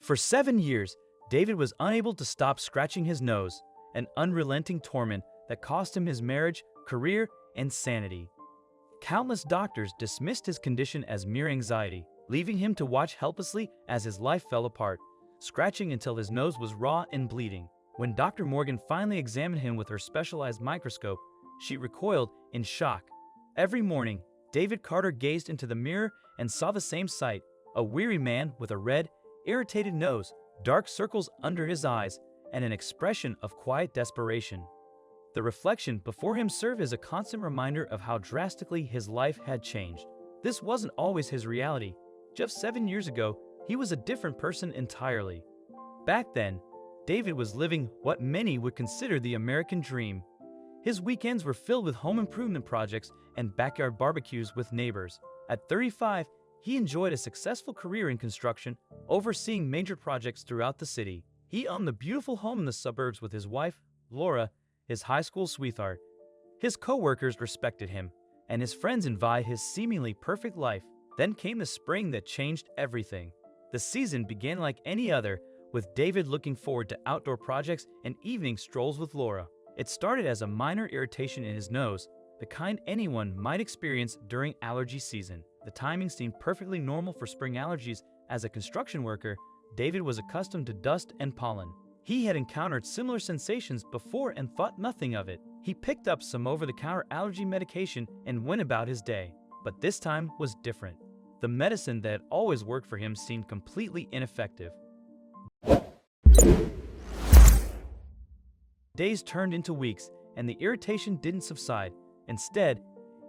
For 7 years, David was unable to stop scratching his nose, an unrelenting torment that cost him his marriage, career, and sanity. Countless doctors dismissed his condition as mere anxiety, leaving him to watch helplessly as his life fell apart, scratching until his nose was raw and bleeding. When Dr. Morgan finally examined him with her specialized microscope, she recoiled in shock. Every morning, David Carter gazed into the mirror and saw the same sight: a weary man with a red, irritated nose, dark circles under his eyes, and an expression of quiet desperation. The reflection before him served as a constant reminder of how drastically his life had changed. This wasn't always his reality. Just 7 years ago, he was a different person entirely. Back then, David was living what many would consider the American dream. His weekends were filled with home improvement projects and backyard barbecues with neighbors. At 35, he enjoyed a successful career in construction, overseeing major projects throughout the city. He owned a beautiful home in the suburbs with his wife, Laura, his high school sweetheart. His co-workers respected him, and his friends envied his seemingly perfect life. Then came the spring that changed everything. The season began like any other, with David looking forward to outdoor projects and evening strolls with Laura. It started as a minor irritation in his nose, the kind anyone might experience during allergy season. The timing seemed perfectly normal for spring allergies. As a construction worker, David was accustomed to dust and pollen. He had encountered similar sensations before and thought nothing of it. He picked up some over-the-counter allergy medication and went about his day. But this time was different. The medicine that had always worked for him seemed completely ineffective. Days turned into weeks, and the irritation didn't subside. Instead,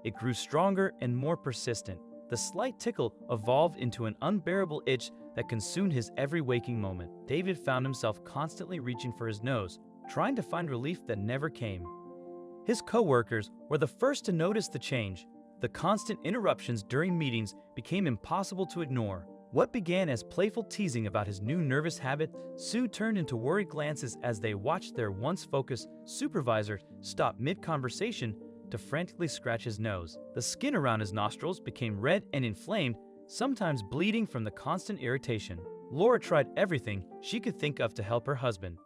it grew stronger and more persistent. The slight tickle evolved into an unbearable itch that consumed his every waking moment. David found himself constantly reaching for his nose, trying to find relief that never came. His co-workers were the first to notice the change. The constant interruptions during meetings became impossible to ignore. What began as playful teasing about his new nervous habit soon turned into worried glances as they watched their once focused supervisor stop mid-conversation to frantically scratch his nose. The skin around his nostrils became red and inflamed, sometimes bleeding from the constant irritation. Laura tried everything she could think of to help her husband.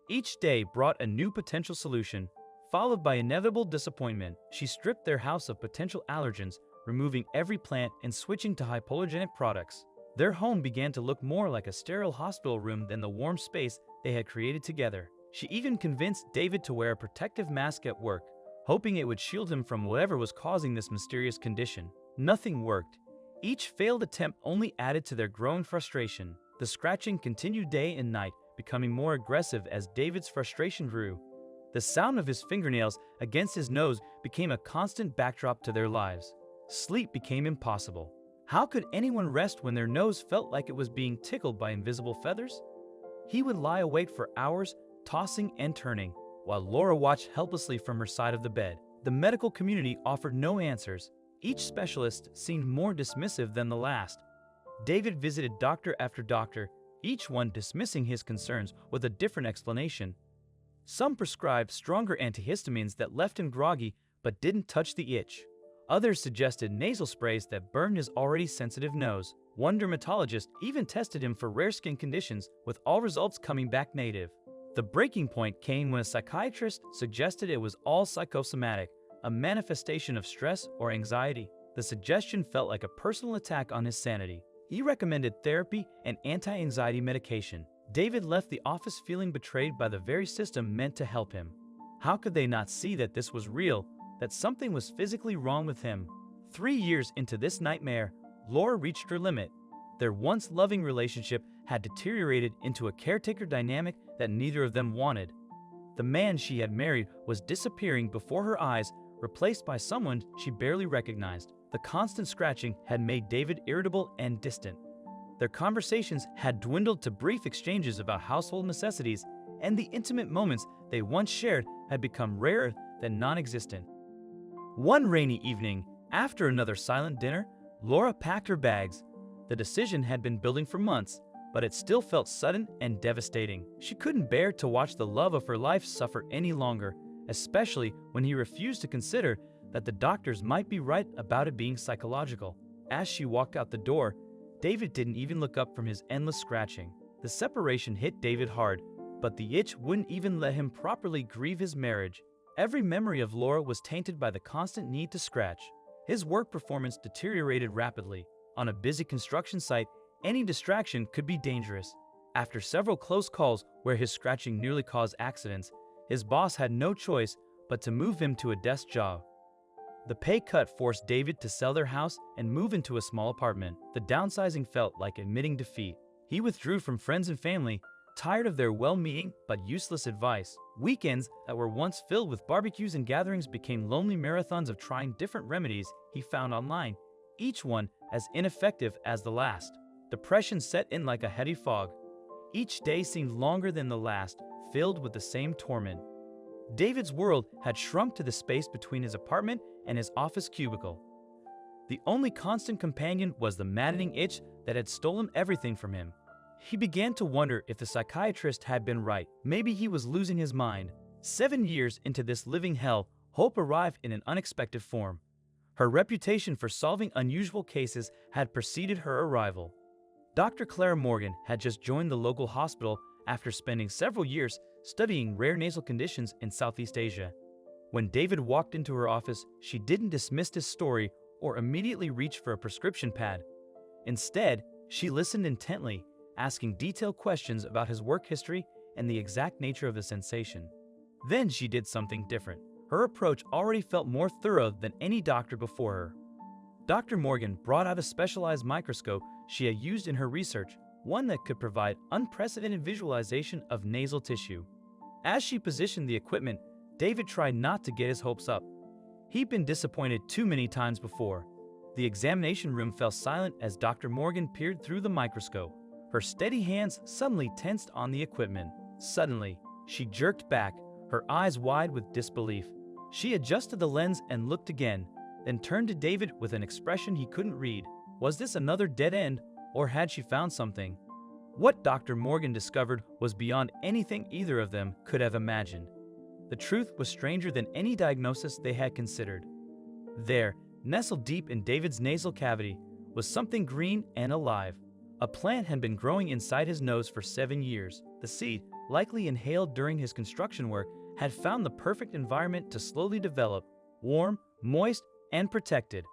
Each day brought a new potential solution, followed by inevitable disappointment. She stripped their house of potential allergens, removing every plant and switching to hypoallergenic products. Their home began to look more like a sterile hospital room than the warm space they had created together. She even convinced David to wear a protective mask at work, hoping it would shield him from whatever was causing this mysterious condition. Nothing worked. Each failed attempt only added to their growing frustration. The scratching continued day and night, becoming more aggressive as David's frustration grew. The sound of his fingernails against his nose became a constant backdrop to their lives. Sleep became impossible. How could anyone rest when their nose felt like it was being tickled by invisible feathers? He would lie awake for hours, tossing and turning, while Laura watched helplessly from her side of the bed. The medical community offered no answers. Each specialist seemed more dismissive than the last. David visited doctor after doctor, each one dismissing his concerns with a different explanation. Some prescribed stronger antihistamines that left him groggy but didn't touch the itch. Others suggested nasal sprays that burned his already sensitive nose. One dermatologist even tested him for rare skin conditions, with all results coming back negative. The breaking point came when a psychiatrist suggested it was all psychosomatic, a manifestation of stress or anxiety. The suggestion felt like a personal attack on his sanity. He recommended therapy and anti-anxiety medication. David left the office feeling betrayed by the very system meant to help him. How could they not see that this was real, that something was physically wrong with him? 3 years into this nightmare, Laura reached her limit. Their once loving relationship had deteriorated into a caretaker dynamic that neither of them wanted. The man she had married was disappearing before her eyes, replaced by someone she barely recognized. The constant scratching had made David irritable and distant. Their conversations had dwindled to brief exchanges about household necessities, and the intimate moments they once shared had become rarer than non-existent. One rainy evening, after another silent dinner, Laura packed her bags. The decision had been building for months, but it still felt sudden and devastating. She couldn't bear to watch the love of her life suffer any longer, especially when he refused to consider that the doctors might be right about it being psychological. As she walked out the door, David didn't even look up from his endless scratching. The separation hit David hard, but the itch wouldn't even let him properly grieve his marriage. Every memory of Laura was tainted by the constant need to scratch. His work performance deteriorated rapidly. On a busy construction site, any distraction could be dangerous. After several close calls where his scratching nearly caused accidents, his boss had no choice but to move him to a desk job. The pay cut forced David to sell their house and move into a small apartment. The downsizing felt like admitting defeat. He withdrew from friends and family, tired of their well-meaning but useless advice. Weekends that were once filled with barbecues and gatherings became lonely marathons of trying different remedies he found online, each one as ineffective as the last. Depression set in like a heavy fog. Each day seemed longer than the last, filled with the same torment. David's world had shrunk to the space between his apartment and his office cubicle. The only constant companion was the maddening itch that had stolen everything from him. He began to wonder if the psychiatrist had been right. Maybe he was losing his mind. 7 years into this living hell, hope arrived in an unexpected form. Her reputation for solving unusual cases had preceded her arrival. Dr. Clara Morgan had just joined the local hospital after spending several years studying rare nasal conditions in Southeast Asia. When David walked into her office, she didn't dismiss his story or immediately reach for a prescription pad. Instead, she listened intently, asking detailed questions about his work history and the exact nature of the sensation. Then she did something different. Her approach already felt more thorough than any doctor before her. Dr. Morgan brought out a specialized microscope she had used in her research, one that could provide unprecedented visualization of nasal tissue. As she positioned the equipment, David tried not to get his hopes up. He'd been disappointed too many times before. The examination room fell silent as Dr. Morgan peered through the microscope. Her steady hands suddenly tensed on the equipment. Suddenly, she jerked back, her eyes wide with disbelief. She adjusted the lens and looked again, then turned to David with an expression he couldn't read. Was this another dead end, or had she found something? What Dr. Morgan discovered was beyond anything either of them could have imagined. The truth was stranger than any diagnosis they had considered. There, nestled deep in David's nasal cavity, was something green and alive. A plant had been growing inside his nose for 7 years. The seed, likely inhaled during his construction work, had found the perfect environment to slowly develop, warm, moist, and protected.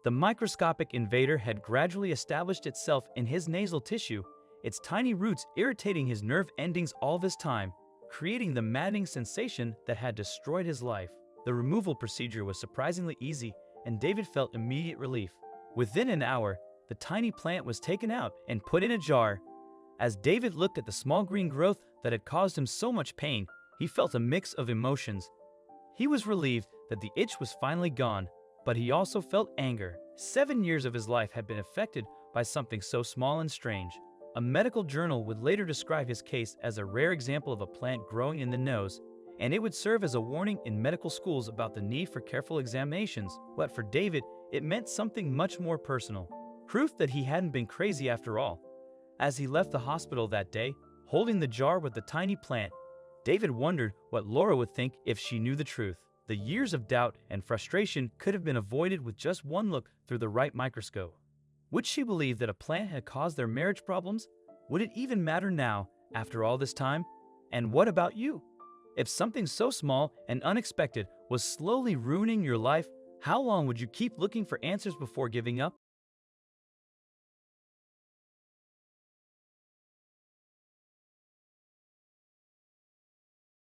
The microscopic invader had gradually established itself in his nasal tissue, its tiny roots irritating his nerve endings all this time, creating the maddening sensation that had destroyed his life. The removal procedure was surprisingly easy, and David felt immediate relief. Within an hour, the tiny plant was taken out and put in a jar. As David looked at the small green growth that had caused him so much pain, he felt a mix of emotions. He was relieved that the itch was finally gone, but he also felt anger. 7 years of his life had been affected by something so small and strange. A medical journal would later describe his case as a rare example of a plant growing in the nose, and it would serve as a warning in medical schools about the need for careful examinations. But for David, it meant something much more personal. Proof that he hadn't been crazy after all. As he left the hospital that day, holding the jar with the tiny plant, David wondered what Laura would think if she knew the truth. The years of doubt and frustration could have been avoided with just one look through the right microscope. Would she believe that a plant had caused their marriage problems? Would it even matter now, after all this time? And what about you? If something so small and unexpected was slowly ruining your life, how long would you keep looking for answers before giving up?